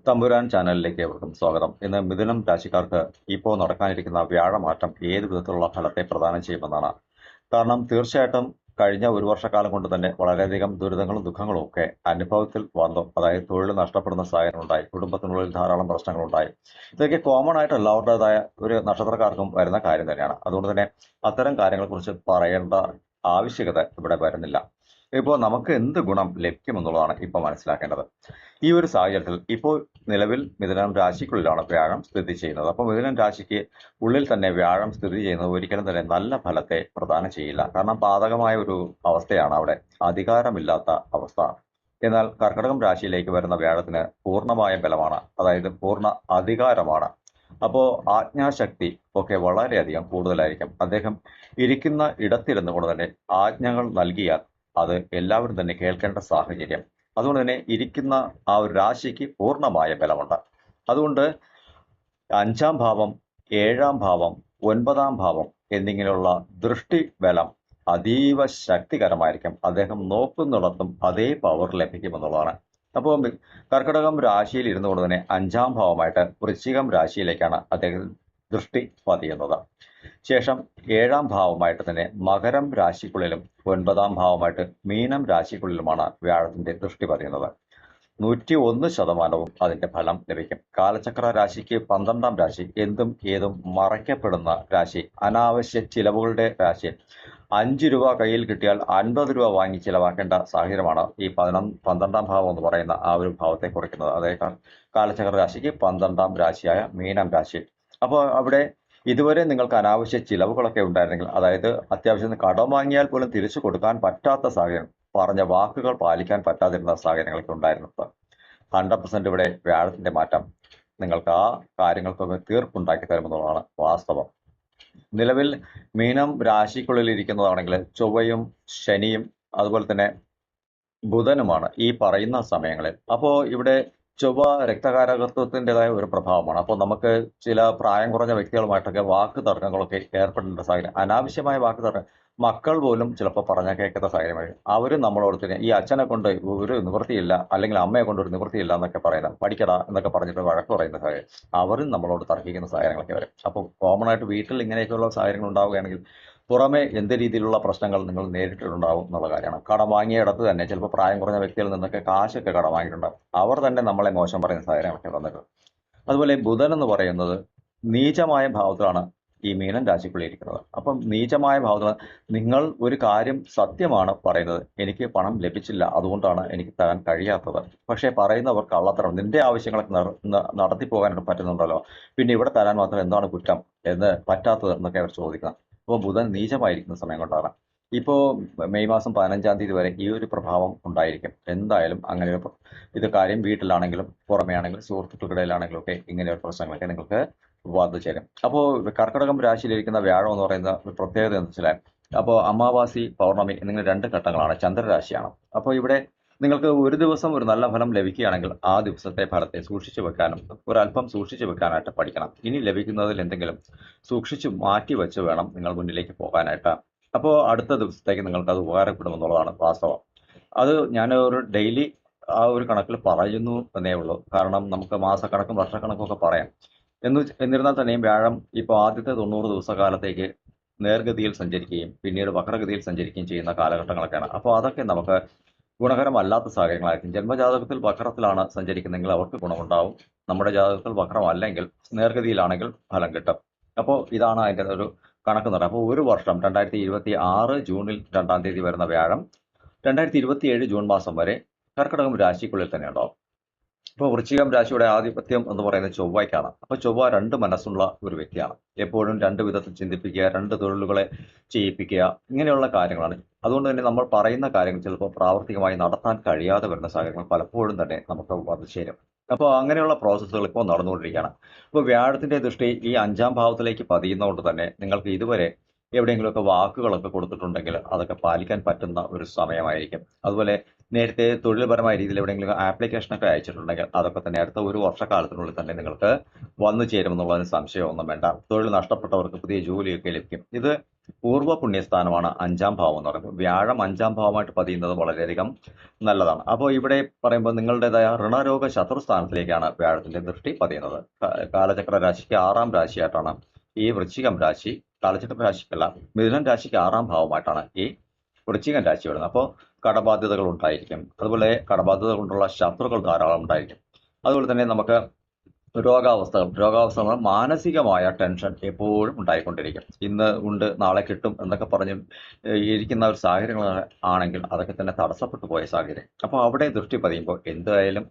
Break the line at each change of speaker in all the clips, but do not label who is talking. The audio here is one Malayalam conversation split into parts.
തമ്പുരാൻ ചാനലിലേക്ക് അവർക്കും സ്വാഗതം. ഇന്ന് മിഥുനം രാശിക്കാർക്ക് ഇപ്പോൾ നടക്കാനിരിക്കുന്ന വ്യാഴമാറ്റം ഏത് വിധത്തിലുള്ള ഫലത്തെ പ്രദാനം ചെയ്യുമെന്നാണ്. കാരണം തീർച്ചയായിട്ടും കഴിഞ്ഞ ഒരു വർഷക്കാലം കൊണ്ട് തന്നെ വളരെയധികം ദുരിതങ്ങളും ദുഃഖങ്ങളും ഒക്കെ അനുഭവത്തിൽ വന്നു. അതായത് തൊഴിൽ നഷ്ടപ്പെടുന്ന സാഹചര്യങ്ങളുണ്ടായി, കുടുംബത്തിനുള്ളിൽ ധാരാളം പ്രശ്നങ്ങളുണ്ടായി. ഇതൊക്കെ കോമൺ ആയിട്ട് എല്ലാവരുടേതായ ഒരു നക്ഷത്രക്കാർക്കും വരുന്ന കാര്യം തന്നെയാണ്. അതുകൊണ്ട് തന്നെ അത്തരം കാര്യങ്ങളെക്കുറിച്ച് പറയേണ്ട ആവശ്യകത ഇവിടെ വരുന്നില്ല. ഇപ്പോൾ നമുക്ക് എന്ത് ഗുണം ലഭിക്കുമെന്നുള്ളതാണ് ഇപ്പോൾ മനസ്സിലാക്കേണ്ടത്. ഈ ഒരു സാഹചര്യത്തിൽ ഇപ്പോൾ നിലവിൽ മിഥുനം രാശിക്കുള്ളിലാണ് വ്യാഴം സ്ഥിതി ചെയ്യുന്നത്. അപ്പോൾ മിഥുനം രാശിക്ക് ഉള്ളിൽ തന്നെ വ്യാഴം സ്ഥിതി ചെയ്യുന്നത് ഒരിക്കലും തന്നെ നല്ല ഫലത്തെ പ്രദാനം ചെയ്യില്ല. കാരണം പാതകമായ ഒരു അവസ്ഥയാണ് അവിടെ, അധികാരമില്ലാത്ത അവസ്ഥ. എന്നാൽ കർക്കിടകം രാശിയിലേക്ക് വരുന്ന വ്യാഴത്തിന് പൂർണ്ണമായ ബലമാണ്, അതായത് പൂർണ്ണ അധികാരമാണ്. അപ്പോൾ ആജ്ഞാശക്തി ഒക്കെ വളരെയധികം കൂടുതലായിരിക്കും. അദ്ദേഹം ഇരിക്കുന്ന ഇടത്തിരുന്നു കൊണ്ട് തന്നെ ആജ്ഞകൾ നൽകിയാൽ അത് എല്ലാവരും തന്നെ കേൾക്കേണ്ട സാഹചര്യം. അതുകൊണ്ട് തന്നെ ഇരിക്കുന്ന ആ ഒരു രാശിക്ക് പൂർണ്ണമായ ബലമുണ്ട്. അതുകൊണ്ട് 5-ാം ഭാവം, 7-ാം ഭാവം, 9-ാം ഭാവം എന്നിങ്ങനെയുള്ള ദൃഷ്ടി ബലം അതീവ ശക്തികരമായിരിക്കും. അദ്ദേഹം നോക്കുന്നിടത്തും അതേ പവർ ലഭിക്കുമെന്നുള്ളതാണ്. അപ്പോൾ കർക്കിടകം രാശിയിൽ ഇരുന്നുകൊണ്ട് തന്നെ 5-ാം ഭാവമായിട്ട് വൃശ്ചികം രാശിയിലേക്കാണ് അദ്ദേഹം ദൃഷ്ടി പതിയുന്നത്. ശേഷം 7-ാം ഭാവമായിട്ട് തന്നെ മകരം രാശിക്കുള്ളിലും 9-ാം ഭാവമായിട്ട് മീനം രാശിക്കുള്ളിലുമാണ് വ്യാഴത്തിന്റെ ദൃഷ്ടി പതിയുന്നത്. 101% അതിന്റെ ഫലം ലഭിക്കും. കാലചക്ര രാശിക്ക് 12-ാം രാശി, എന്തും ഏതും മറയ്ക്കപ്പെടുന്ന രാശി, അനാവശ്യ ചിലവുകളുടെ രാശി. 5 രൂപ കയ്യിൽ കിട്ടിയാൽ 50 രൂപ വാങ്ങി ചിലവാക്കേണ്ട സാഹചര്യമാണ് ഈ 12-ാം ഭാവം എന്ന് പറയുന്ന ആ ഒരു ഭാവത്തെ കുറിക്കുന്നത്. അതായത് കാലചക്ര രാശിക്ക് 12-ാം രാശിയായ മീനം രാശി. അപ്പോൾ അവിടെ ഇതുവരെ നിങ്ങൾക്ക് അനാവശ്യ ചിലവുകളൊക്കെ ഉണ്ടായിരുന്നെങ്കിൽ, അതായത് അത്യാവശ്യം കടം വാങ്ങിയാൽ പോലും തിരിച്ചു കൊടുക്കാൻ പറ്റാത്ത സാഹചര്യം, പറഞ്ഞ വാക്കുകൾ പാലിക്കാൻ പറ്റാതിരുന്ന സാഹചര്യങ്ങളൊക്കെ ഉണ്ടായിരുന്നത്, 100% ഇവിടെ വ്യാഴത്തിന്റെ മാറ്റം നിങ്ങൾക്ക് ആ കാര്യങ്ങൾക്കൊക്കെ തീർപ്പുണ്ടാക്കി തരുമെന്നുള്ളതാണ് വാസ്തവം. നിലവിൽ മീനം രാശിക്കുള്ളിൽ ഇരിക്കുന്നതാണെങ്കിൽ ചൊവ്വയും ശനിയും അതുപോലെ തന്നെ ബുധനുമാണ് ഈ പറയുന്ന സമയങ്ങളിൽ. അപ്പോൾ ഇവിടെ ചൊവ്വ രക്തകാരകത്വത്തിൻ്റെതായ ഒരു പ്രഭാവമാണ്. അപ്പോൾ നമുക്ക് ചില പ്രായം കുറഞ്ഞ വ്യക്തികളുമായിട്ടൊക്കെ വാക്ക് തർക്കങ്ങളൊക്കെ ഏർപ്പെടേണ്ട സാഹചര്യം, അനാവശ്യമായ വാക്ക് തർക്കം, മക്കൾ പോലും ചിലപ്പോൾ പറഞ്ഞാൽ കേൾക്കാത്ത സാഹചര്യമായി. അവരും നമ്മളോട് തന്നെ ഈ അച്ഛനെ കൊണ്ട് ഒരു നിവൃത്തിയില്ല, അല്ലെങ്കിൽ അമ്മയെ കൊണ്ട് ഒരു നിവൃത്തിയില്ല എന്നൊക്കെ പറയുന്നത്, പഠിക്കടാ എന്നൊക്കെ പറഞ്ഞിട്ട് വഴക്ക് പറയുന്ന സാഹചര്യം, അവരും നമ്മളോട് തർക്കിക്കുന്ന സാഹചര്യങ്ങളൊക്കെ വരും. അപ്പോൾ കോമൺ ആയിട്ട് വീട്ടിൽ ഇങ്ങനെയൊക്കെയുള്ള സാഹചര്യങ്ങൾ ഉണ്ടാവുകയാണെങ്കിൽ പുറമെ എന്ത് രീതിയിലുള്ള പ്രശ്നങ്ങൾ നിങ്ങൾ നേരിട്ടിട്ടുണ്ടാവും എന്നുള്ള കാര്യമാണ്. കടം വാങ്ങിയ ഇടത്ത് തന്നെ ചിലപ്പോൾ പ്രായം കുറഞ്ഞ വ്യക്തികളിൽ നിന്നൊക്കെ കാശൊക്കെ കടം വാങ്ങിയിട്ടുണ്ടാവും. അവർ തന്നെ നമ്മളെ മോശം പറയുന്ന സാഹചര്യമൊക്കെ വന്നിട്ടുണ്ട്. അതുപോലെ ബുധൻ എന്ന് പറയുന്നത് നീചമായ ഭാവത്തിലാണ് ഈ മീനൻ രാശിക്കുള്ളിരിക്കുന്നത്. അപ്പം നീചമായ ഭാവത്തിൽ നിങ്ങൾ ഒരു കാര്യം സത്യമാണ് പറയുന്നത്, എനിക്ക് പണം ലഭിച്ചില്ല, അതുകൊണ്ടാണ് എനിക്ക് തരാൻ കഴിയാത്തത്. പക്ഷേ പറയുന്നവർ കള്ളത്തരം, നിന്റെ ആവശ്യങ്ങളൊക്കെ നടത്തി പോകാനായിട്ട് പറ്റുന്നുണ്ടല്ലോ, പിന്നെ ഇവിടെ തരാൻ മാത്രം എന്താണ് കുറ്റം എന്ന് പറ്റാത്തത് എന്നൊക്കെ അവർ ചോദിക്കുന്നത്. അപ്പോൾ ബുധൻ നീചമായിരിക്കുന്ന സമയം കൊണ്ടാണ്. ഇപ്പോൾ മെയ് മാസം 15-ാം തീയതി വരെ ഈ ഒരു പ്രഭാവം ഉണ്ടായിരിക്കും. എന്തായാലും അങ്ങനെ ഒരു ഇത് കാര്യം വീട്ടിലാണെങ്കിലും പുറമേ ആണെങ്കിലും സുഹൃത്തുക്കൾക്കിടയിലാണെങ്കിലും ഒക്കെ ഇങ്ങനെ ഒരു പ്രശ്നങ്ങളൊക്കെ നിങ്ങൾക്ക് വന്നു ചേരും. അപ്പോൾ കർക്കിടകം രാശിയിലിരിക്കുന്ന വ്യാഴം എന്ന് പറയുന്ന ഒരു പ്രത്യേകത എന്ന് വെച്ചാൽ, അപ്പോൾ അമാവാസി, പൗർണമി എന്നിങ്ങനെ 2 ഘട്ടങ്ങളാണ്, ചന്ദ്രരാശിയാണ്. അപ്പോൾ ഇവിടെ നിങ്ങൾക്ക് ഒരു ദിവസം ഒരു നല്ല ഫലം ലഭിക്കുകയാണെങ്കിൽ ആ ദിവസത്തെ ഫലത്തെ സൂക്ഷിച്ചു വെക്കാനും ഒരല്പം സൂക്ഷിച്ചു വെക്കാനായിട്ട് പഠിക്കണം. ഇനി ലഭിക്കുന്നതിൽ എന്തെങ്കിലും സൂക്ഷിച്ചു മാറ്റി വെച്ച് വേണം നിങ്ങൾ മുന്നിലേക്ക് പോകാനായിട്ട്. അപ്പോൾ അടുത്ത ദിവസത്തേക്ക് നിങ്ങൾക്ക് അത് ഉപകാരപ്പെടുമെന്നുള്ളതാണ് വാസ്തവം. അത് ഞാൻ ഒരു ഡെയിലി ആ ഒരു കണക്കിൽ പറയുന്നു എന്നേ ഉള്ളൂ. കാരണം നമുക്ക് മാസക്കണക്കും വർഷക്കണക്കും ഒക്കെ പറയാം. എന്നിരുന്നാൽ തന്നെയും വ്യാഴം ഇപ്പോൾ ആദ്യത്തെ 90 ദിവസക്കാലത്തേക്ക് നേർഗതിയിൽ സഞ്ചരിക്കുകയും പിന്നീട് വക്രഗതിയിൽ സഞ്ചരിക്കുകയും ചെയ്യുന്ന കാലഘട്ടങ്ങളൊക്കെയാണ്. അപ്പോൾ അതൊക്കെ നമുക്ക് ഗുണകരമല്ലാത്ത സാഹചര്യങ്ങളായിരിക്കും. ജന്മജാതകത്തിൽ വക്രത്തിലാണ് സഞ്ചരിക്കുന്നതെങ്കിൽ അവർക്ക് ഗുണമുണ്ടാവും. നമ്മുടെ ജാതകത്തിൽ വക്രമല്ലെങ്കിൽ നേർഗതിയിലാണെങ്കിൽ ഫലം കിട്ടും. അപ്പോൾ ഇതാണ് അതിൻ്റെ ഒരു കണക്ക് എന്ന് പറയുന്നത്. അപ്പോൾ ഒരു വർഷം 2026 ജൂണിൽ 2-ാം തീയതി വരുന്ന വ്യാഴം 2027 ജൂൺ മാസം വരെ കർക്കിടകം രാശിക്കുള്ളിൽ തന്നെ ഉണ്ടാവും. ഇപ്പോൾ വൃശ്ചികം രാശിയുടെ ആധിപത്യം എന്ന് പറയുന്നത് ചൊവ്വയ്ക്കാണ്. അപ്പോൾ ചൊവ്വ 2 മനസ്സുള്ള ഒരു വ്യക്തിയാണ്. എപ്പോഴും 2 വിധത്തിൽ ചിന്തിപ്പിക്കുക, 2 തൊഴിലുകളെ ചെയ്യിപ്പിക്കുക, ഇങ്ങനെയുള്ള കാര്യങ്ങളാണ്. അതുകൊണ്ട് തന്നെ നമ്മൾ പറയുന്ന കാര്യങ്ങൾ ചിലപ്പോൾ പ്രാവർത്തികമായി നടത്താൻ കഴിയാതെ വരുന്ന സാഹചര്യങ്ങൾ പലപ്പോഴും തന്നെ നമുക്ക് വന്നു ചേരും. അപ്പോൾ അങ്ങനെയുള്ള പ്രോസസ്സുകൾ ഇപ്പോൾ നടന്നുകൊണ്ടിരിക്കുകയാണ്. അപ്പോൾ വ്യാഴത്തിന്റെ ദൃഷ്ടി ഈ 5-ാം ഭാവത്തിലേക്ക് പതിയുന്നതുകൊണ്ട് തന്നെ നിങ്ങൾക്ക് ഇതുവരെ എവിടെയെങ്കിലുമൊക്കെ വാക്കുകളൊക്കെ കൊടുത്തിട്ടുണ്ടെങ്കിൽ അതൊക്കെ പാലിക്കാൻ പറ്റുന്ന ഒരു സമയമായിരിക്കും. അതുപോലെ നേരത്തെ തൊഴിൽപരമായ രീതിയിൽ എവിടെയെങ്കിലും ആപ്ലിക്കേഷനൊക്കെ അയച്ചിട്ടുണ്ടെങ്കിൽ അതൊക്കെ തന്നെ അടുത്ത ഒരു വർഷക്കാലത്തിനുള്ളിൽ തന്നെ നിങ്ങൾക്ക് വന്നു ചേരുമെന്നുള്ളതിന് സംശയമൊന്നും വേണ്ട. തൊഴിൽ നഷ്ടപ്പെട്ടവർക്ക് പുതിയ ജോലിയൊക്കെ ലഭിക്കും. ഇത് പൂർവ്വ പുണ്യസ്ഥാനമാണ് 5-ാം ഭാവം എന്ന് പറയുന്നത്. വ്യാഴം 5-ാം ഭാവമായിട്ട് പതിയുന്നത് വളരെയധികം നല്ലതാണ്. അപ്പോൾ ഇവിടെ പറയുമ്പോൾ നിങ്ങളുടേതായ ഋണരോഗ ശത്രുസ്ഥാനത്തിലേക്കാണ് വ്യാഴത്തിന്റെ ദൃഷ്ടി പതിയുന്നത്. കാലചക്ര രാശിക്ക് 6-ാം രാശിയായിട്ടാണ് ഈ വൃശ്ചികം രാശി, കാലചക്ര രാശിക്കല്ല, മിഥുനം രാശിക്ക് 6-ാം ഭാവമായിട്ടാണ് ഈ വൃശ്ചികം രാശി വരുന്നത്. അപ്പോൾ കടബാധ്യതകൾ ഉണ്ടായിരിക്കും. അതുപോലെ കടബാധ്യത കൊണ്ടുള്ള ശത്രുക്കൾ ധാരാളം ഉണ്ടായിരിക്കും. അതുപോലെ തന്നെ നമുക്ക് രോഗാവസ്ഥകൾ മാനസികമായ ടെൻഷൻ എപ്പോഴും ഉണ്ടായിക്കൊണ്ടിരിക്കും. ഇന്ന് ഉണ്ട് നാളെ കിട്ടും എന്നൊക്കെ പറഞ്ഞ് ഇരിക്കുന്ന ഒരു സാഹചര്യങ്ങൾ ആണെങ്കിൽ അതൊക്കെ തന്നെ തടസ്സപ്പെട്ടു പോയ സാഹചര്യം. അപ്പോൾ അവിടെ ദൃഷ്ടി പതിയുമ്പോൾ എന്തായാലും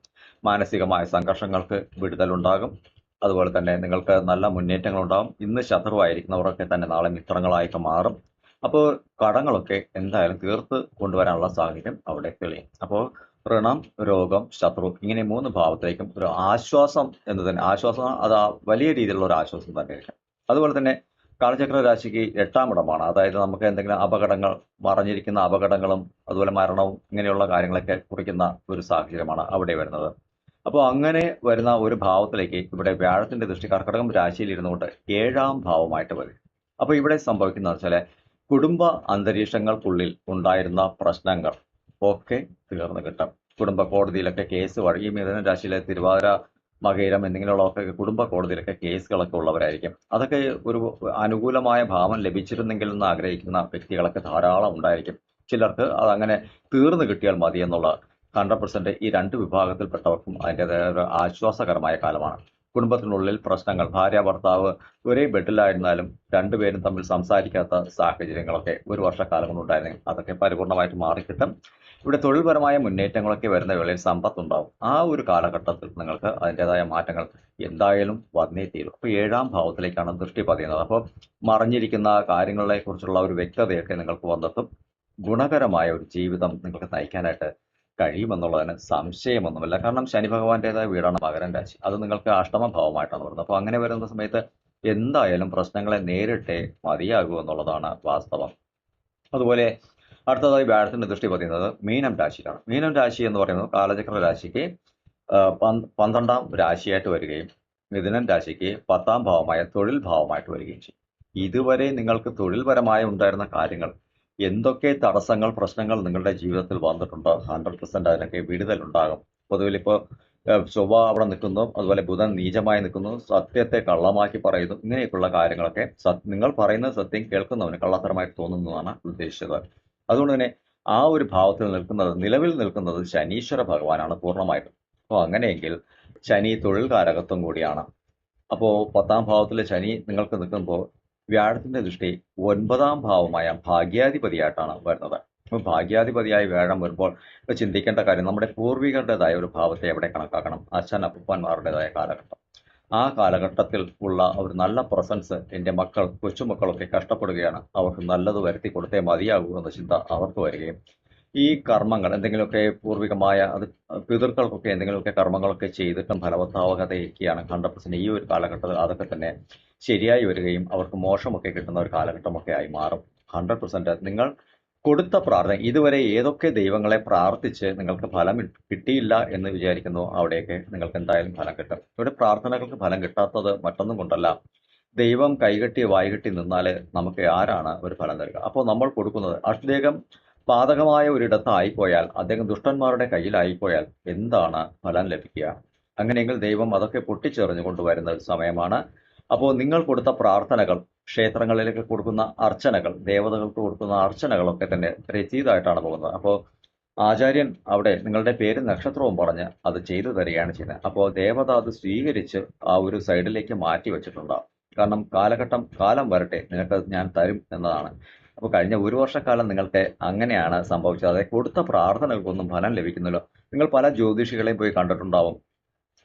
മാനസികമായ സംഘർഷങ്ങൾക്ക് വിടുതലുണ്ടാകും. അതുപോലെ തന്നെ നിങ്ങൾക്ക് നല്ല മുന്നേറ്റങ്ങൾ ഉണ്ടാകും. ഇന്ന് ശത്രുവായിരിക്കുന്നവരൊക്കെ തന്നെ നാളെ മിത്രങ്ങളായിട്ട് മാറും. അപ്പോൾ കടങ്ങളൊക്കെ എന്തായാലും തീർത്ത് കൊണ്ടുവരാനുള്ള സാഹചര്യം അവിടെ തെളിയും. അപ്പോൾ ഋണം, രോഗം, ശത്രു ഇങ്ങനെ 3 ഭാവത്തിലേക്കും ഒരു ആശ്വാസം എന്ന് തന്നെ, ആശ്വാസം അത് വലിയ രീതിയിലുള്ള ഒരു ആശ്വാസം തന്നെയായിരിക്കും. അതുപോലെ തന്നെ കാലചക്ര രാശിക്ക് 8-ാം ഇടമാണ്. അതായത് നമുക്ക് എന്തെങ്കിലും അപകടങ്ങൾ, മറഞ്ഞിരിക്കുന്ന അപകടങ്ങളും അതുപോലെ മരണവും ഇങ്ങനെയുള്ള കാര്യങ്ങളൊക്കെ കുറിക്കുന്ന ഒരു സാഹചര്യമാണ് അവിടെ വരുന്നത്. അപ്പോൾ അങ്ങനെ വരുന്ന ഒരു ഭാവത്തിലേക്ക് ഇവിടെ വ്യാഴത്തിന്റെ ദൃഷ്ടി കർക്കടകം രാശിയിൽ ഇരുന്നുകൊണ്ട് 7-ാം ഭാവമായിട്ട് വരും. അപ്പോൾ ഇവിടെ സംഭവിക്കുന്നത് വെച്ചാൽ കുടുംബ അന്തരീക്ഷങ്ങൾക്കുള്ളിൽ ഉണ്ടായിരുന്ന പ്രശ്നങ്ങൾ ഒക്കെ തീർന്നു കിട്ടും. കുടുംബ കോടതിയിലൊക്കെ കേസ് വഴി, മിഥുന രാശിയിലെ തിരുവാതിര, മകയിരം എന്നിങ്ങനെയുള്ളവർക്ക് കുടുംബ കോടതിയിലൊക്കെ കേസുകളൊക്കെ ഉള്ളവരായിരിക്കും. അതൊക്കെ ഒരു അനുകൂലമായ ഭാവം ലഭിച്ചിരുന്നെങ്കിൽ എന്ന് ആഗ്രഹിക്കുന്ന വ്യക്തികളൊക്കെ ധാരാളം ഉണ്ടായിരിക്കും. ചിലർക്ക് അതങ്ങനെ തീർന്നു കിട്ടിയാൽ മതി എന്നുള്ള 100% ഈ 2 വിഭാഗത്തിൽപ്പെട്ടവർക്കും അതിൻ്റെതായ ഒരു ആശ്വാസകരമായ കാലമാണ്. കുടുംബത്തിനുള്ളിൽ പ്രശ്നങ്ങൾ, ഭാര്യ ഭർത്താവ് ഒരേ ബെഡിലായിരുന്നാലും രണ്ടുപേരും തമ്മിൽ സംസാരിക്കാത്ത സാഹചര്യങ്ങളൊക്കെ ഒരു വർഷക്കാലം കൊണ്ടുണ്ടായിരുന്നെങ്കിൽ അതൊക്കെ പരിപൂർണമായിട്ട് മാറിക്കിട്ടും. ഇവിടെ തൊഴിൽപരമായ മുന്നേറ്റങ്ങളൊക്കെ വരുന്ന വേളയിൽ സമ്പത്തുണ്ടാവും. ആ ഒരു കാലഘട്ടത്തിൽ നിങ്ങൾക്ക് അതിൻ്റെതായ മാറ്റങ്ങൾ എന്തായാലും വന്നേ തീരും. അപ്പോൾ 7-ാം ഭാവത്തിലേക്കാണ് ദൃഷ്ടി പതിയുന്നത്. അപ്പോൾ മറിഞ്ഞിരിക്കുന്ന കാര്യങ്ങളെ കുറിച്ചുള്ള ഒരു വ്യക്തതയൊക്കെ നിങ്ങൾക്ക് വന്നെത്തും. ഗുണകരമായ ഒരു ജീവിതം നിങ്ങൾക്ക് നയിക്കാനായിട്ട് കഴിയുമെന്നുള്ളതിന് സംശയമൊന്നുമില്ല. കാരണം ശനി ഭഗവാന്റേതായ വീടാണ് മകരം രാശി. അത് നിങ്ങൾക്ക് അഷ്ടമ ഭാവമായിട്ടാണ് വരുന്നത്. അപ്പോൾ അങ്ങനെ വരുന്ന സമയത്ത് എന്തായാലും പ്രശ്നങ്ങളെ നേരിട്ടേ മതിയാകൂ എന്നുള്ളതാണ് വാസ്തവം. അതുപോലെ അടുത്തതായി വ്യാഴത്തിന്റെ ദൃഷ്ടി പതിയുന്നത് മീനം രാശിയിലാണ്. മീനം രാശി എന്ന് പറയുന്നത് കാലചക്ര രാശിക്ക് 12-ാം രാശിയായിട്ട് വരികയും മിഥുനം രാശിക്ക് 10-ാം ഭാവമായ തൊഴിൽ ഭാവമായിട്ട് വരികയും ചെയ്യും. ഇതുവരെ നിങ്ങൾക്ക് തൊഴിൽപരമായി ഉണ്ടായിരുന്ന കാര്യങ്ങൾ, എന്തൊക്കെ തടസ്സങ്ങൾ, പ്രശ്നങ്ങൾ നിങ്ങളുടെ ജീവിതത്തിൽ വന്നിട്ടുണ്ടോ 100% അതിനൊക്കെ വിടുതലുണ്ടാകും. പൊതുവിൽ ഇപ്പോൾ ചൊവ്വ അവിടെ നിൽക്കുന്നു, അതുപോലെ ബുധൻ നീചമായി നിൽക്കുന്നു, സത്യത്തെ കള്ളമാക്കി പറയുന്നു. ഇങ്ങനെയൊക്കെയുള്ള കാര്യങ്ങളൊക്കെ നിങ്ങൾ പറയുന്ന സത്യം കേൾക്കുന്നവന് കള്ളത്തരമായിട്ട് തോന്നുന്നതാണ് ഉദ്ദേശിച്ചത്. അതുകൊണ്ട് തന്നെ ആ ഒരു ഭാവത്തിൽ നിലവിൽ നിൽക്കുന്നത് ശനീശ്വര ഭഗവാനാണ് പൂർണ്ണമായിട്ടും. അപ്പോൾ അങ്ങനെയെങ്കിൽ ശനി തൊഴിൽ കാരകത്വം കൂടിയാണ്. അപ്പോൾ 10-ാം ഭാവത്തിൽ ശനി നിങ്ങൾക്ക് നിൽക്കുമ്പോൾ വ്യാഴത്തിന്റെ ദൃഷ്ടി 9-ാം ഭാവമായ ഭാഗ്യാധിപതിയായിട്ടാണ് വരുന്നത്. അപ്പോൾ ഭാഗ്യാധിപതിയായി വ്യാഴം വരുമ്പോൾ ഇപ്പോൾ ചിന്തിക്കേണ്ട കാര്യം, നമ്മുടെ പൂർവികരുടേതായ ഒരു ഭാവത്തെ എവിടെ കണക്കാക്കണം? അച്ഛൻ അപ്പന്മാരുടേതായ കാലഘട്ടം. ആ കാലഘട്ടത്തിൽ ഉള്ള ഒരു നല്ല പ്രസൻസ് എൻ്റെ മക്കൾ, കൊച്ചുമക്കളൊക്കെ കഷ്ടപ്പെടുകയാണ്, അവർക്ക് നല്ലത് വരുത്തി കൊടുത്തേ മതിയാകൂ എന്ന ചിന്ത അവർക്ക് വരികയും ഈ കർമ്മങ്ങൾ എന്തെങ്കിലുമൊക്കെ പൂർവികമായ അത് പിതൃക്കൾക്കൊക്കെ എന്തെങ്കിലുമൊക്കെ കർമ്മങ്ങളൊക്കെ ചെയ്തിട്ടും ഫലവത്താവാതെ ഇരിക്കുകയാണ് 100% ഈ ഒരു കാലഘട്ടത്തിൽ അതൊക്കെ തന്നെ ശരിയായി വരികയും അവർക്ക് മോശമൊക്കെ കിട്ടുന്ന ഒരു കാലഘട്ടമൊക്കെ ആയി മാറും. 100% നിങ്ങൾ കൊടുത്ത പ്രാർത്ഥന, ഇതുവരെ ഏതൊക്കെ ദൈവങ്ങളെ പ്രാർത്ഥിച്ച് നിങ്ങൾക്ക് ഫലം കിട്ടിയില്ല എന്ന് വിചാരിക്കുന്നു, അവിടെയൊക്കെ നിങ്ങൾക്ക് എന്തായാലും ഫലം കിട്ടും. ഇവിടെ പ്രാർത്ഥനകൾക്ക് ഫലം കിട്ടാത്തത് മറ്റൊന്നും കൊണ്ടല്ല, ദൈവം കൈകെട്ടി വായ്കെട്ടി നിന്നാൽ നമുക്ക് ആരാണ് ഒരു ഫലം തരിക? അപ്പോൾ നമ്മൾ കൊടുക്കുന്നത് അദ്ദേഹം പാതകമായ ഒരിടത്തായിപ്പോയാൽ, അദ്ദേഹം ദുഷ്ടന്മാരുടെ കയ്യിലായിപ്പോയാൽ എന്താണ് ഫലം ലഭിക്കുക? അങ്ങനെയെങ്കിൽ ദൈവം അതൊക്കെ പൊട്ടിച്ചെറിഞ്ഞു കൊണ്ടുവരുന്ന ഒരു സമയമാണ്. അപ്പോൾ നിങ്ങൾ കൊടുത്ത പ്രാർത്ഥനകൾ, ക്ഷേത്രങ്ങളിലേക്ക് കൊടുക്കുന്ന അർച്ചനകൾ, ദേവതകൾക്ക് കൊടുക്കുന്ന അർച്ചനകളൊക്കെ തന്നെ രസീതായിട്ടാണ് പോകുന്നത്. അപ്പോൾ ആചാര്യൻ അവിടെ നിങ്ങളുടെ പേരും നക്ഷത്രവും പറഞ്ഞ് അത് ചെയ്തു തരികയാണ് ചെയ്യുന്നത്. അപ്പോൾ ദേവത അത് സ്വീകരിച്ച് ആ ഒരു സൈഡിലേക്ക് മാറ്റി വെച്ചിട്ടുണ്ടാവും. കാരണം കാലം വരട്ടെ, നിനക്ക് ഞാൻ തരും എന്നതാണ്. അപ്പോൾ കഴിഞ്ഞ ഒരു വർഷക്കാലം നിങ്ങൾക്ക് അങ്ങനെയാണ് സംഭവിച്ചത്. അതായത് കൊടുത്ത പ്രാർത്ഥനകൾക്കൊന്നും ഫലം ലഭിക്കുന്നില്ല. നിങ്ങൾ പല ജ്യോതിഷികളെയും പോയി കണ്ടിട്ടുണ്ടാവും,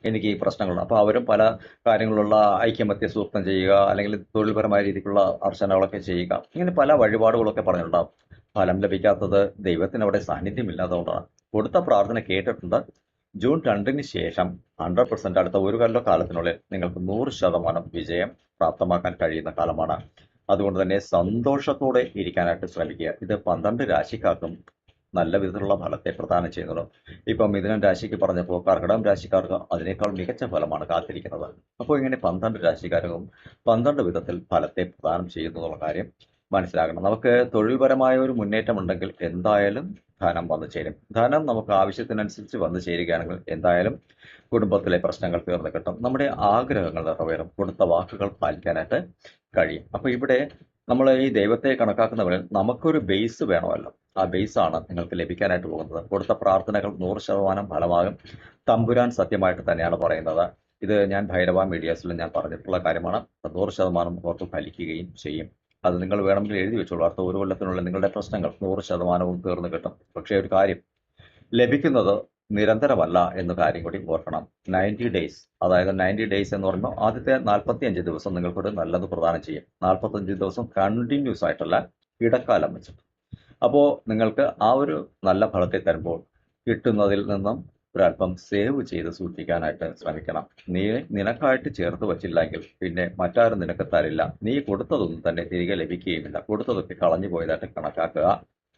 എനിക്ക് ഈ പ്രശ്നങ്ങളുണ്ട്. അപ്പോൾ അവരും പല കാര്യങ്ങളുള്ള ഐക്യമത്യ സൂക്തം ചെയ്യുക, അല്ലെങ്കിൽ തൊഴിൽപരമായ രീതിക്കുള്ള അർച്ചനകളൊക്കെ ചെയ്യുക, ഇങ്ങനെ പല വഴിപാടുകളൊക്കെ പറഞ്ഞിട്ടുണ്ടാവും. ഫലം ലഭിക്കാത്തത് ദൈവത്തിന് അവിടെ സാന്നിധ്യമില്ലാത്തതുകൊണ്ടാണ്. കൊടുത്ത പ്രാർത്ഥന കേട്ടിട്ടുണ്ട്. ജൂൺ 2-ന് ശേഷം 100% അടുത്ത ഒരു കാലത്തിനുള്ളിൽ നിങ്ങൾക്ക് 100% വിജയം പ്രാപ്തമാക്കാൻ കഴിയുന്ന കാലമാണ്. അതുകൊണ്ട് തന്നെ സന്തോഷത്തോടെ ഇരിക്കാനായിട്ട് ശ്രമിക്കുക. ഇത് 12 രാശിക്കാർക്കും നല്ല വിധത്തിലുള്ള ഫലത്തെ പ്രദാനം ചെയ്യുന്നത്. ഇപ്പം മിഥുനം രാശിക്ക് പറഞ്ഞപ്പോൾ കർക്കിടകം രാശിക്കാർക്ക് അതിനേക്കാൾ മികച്ച ഫലമാണ് കാത്തിരിക്കുന്നത്. അപ്പോൾ ഇങ്ങനെ 12 രാശിക്കാർക്കും 12 വിധത്തിൽ ഫലത്തെ പ്രദാനം ചെയ്യുന്നു എന്നുള്ള കാര്യം മനസ്സിലാക്കണം. നമുക്ക് തൊഴിൽപരമായ ഒരു മുന്നേറ്റം ഉണ്ടെങ്കിൽ എന്തായാലും ധനം വന്നു ചേരും. ധനം നമുക്ക് ആവശ്യത്തിനനുസരിച്ച് വന്നു ചേരുകയാണെങ്കിൽ എന്തായാലും കുടുംബത്തിലെ പ്രശ്നങ്ങൾ തീർന്നു കിട്ടും. നമ്മുടെ ആഗ്രഹങ്ങൾ നിറവേറും. കൊടുത്ത വാക്കുകൾ പാലിക്കാനായിട്ട് കഴിയും. അപ്പൊ ഇവിടെ നമ്മൾ ഈ ദൈവത്തെ കണക്കാക്കുന്നവരിൽ നമുക്കൊരു ബേസ് വേണമല്ലോ. ആ ബേസ് ആണ് നിങ്ങൾക്ക് ലഭിക്കാനായിട്ട് പോകുന്നത്. കൊടുത്ത പ്രാർത്ഥനകൾ 100% ഫലമാകും. തമ്പുരാൻ സത്യമായിട്ട് തന്നെയാണ് പറയുന്നത്. ഇത് ഞാൻ ഭൈരവ മീഡിയാസിൽ ഞാൻ പറഞ്ഞിട്ടുള്ള കാര്യമാണ്. 100% ഓർത്ത് ഫലിക്കുകയും ചെയ്യും. അത് നിങ്ങൾ വേണമെങ്കിൽ എഴുതി വെച്ചോളൂ. അടുത്ത ഒരു കൊല്ലത്തിനുള്ള നിങ്ങളുടെ പ്രശ്നങ്ങൾ 100% തീർന്നു കിട്ടും. പക്ഷേ ഒരു കാര്യം, ലഭിക്കുന്നത് നിരന്തരമല്ല എന്ന കാര്യം കൂടി ഓർക്കണം. 90 ഡേയ്സ്, അതായത് 90 ഡേയ്സ് എന്ന് പറയുമ്പോൾ ആദ്യത്തെ 45 ദിവസം നിങ്ങൾക്കൊരു നല്ലത് പ്രദാനം ചെയ്യും. 45 ദിവസം കണ്ടിന്യൂസ് ആയിട്ടുള്ള ഇടക്കാലം വെച്ചിട്ട്. അപ്പോൾ നിങ്ങൾക്ക് ആ ഒരു നല്ല ഫലത്തെ തരുമ്പോൾ കിട്ടുന്നതിൽ നിന്നും ഒരല്പം സേവ് ചെയ്ത് സൂക്ഷിക്കാനായിട്ട് ശ്രമിക്കണം. നീ നിനക്കായിട്ട് ചേർത്ത് വച്ചില്ലെങ്കിൽ പിന്നെ മറ്റാരും നിനക്ക് തരില്ല. നീ കൊടുത്തതൊന്നും തന്നെ തിരികെ ലഭിക്കുകയുമില്ല. കൊടുത്തതൊക്കെ കളഞ്ഞു പോയതായിട്ട് കണക്കാക്കുക.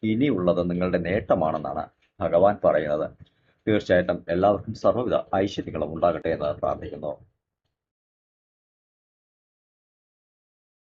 ഇനിയുള്ളത് നിങ്ങളുടെ നേട്ടമാണെന്നാണ് ഭഗവാൻ പറയുന്നത്. തീർച്ചയായിട്ടും എല്ലാവർക്കും സർവ്വവിധ ഐശ്വര്യങ്ങളും ഉണ്ടാകട്ടെ എന്ന് പ്രാർത്ഥിക്കുന്നു.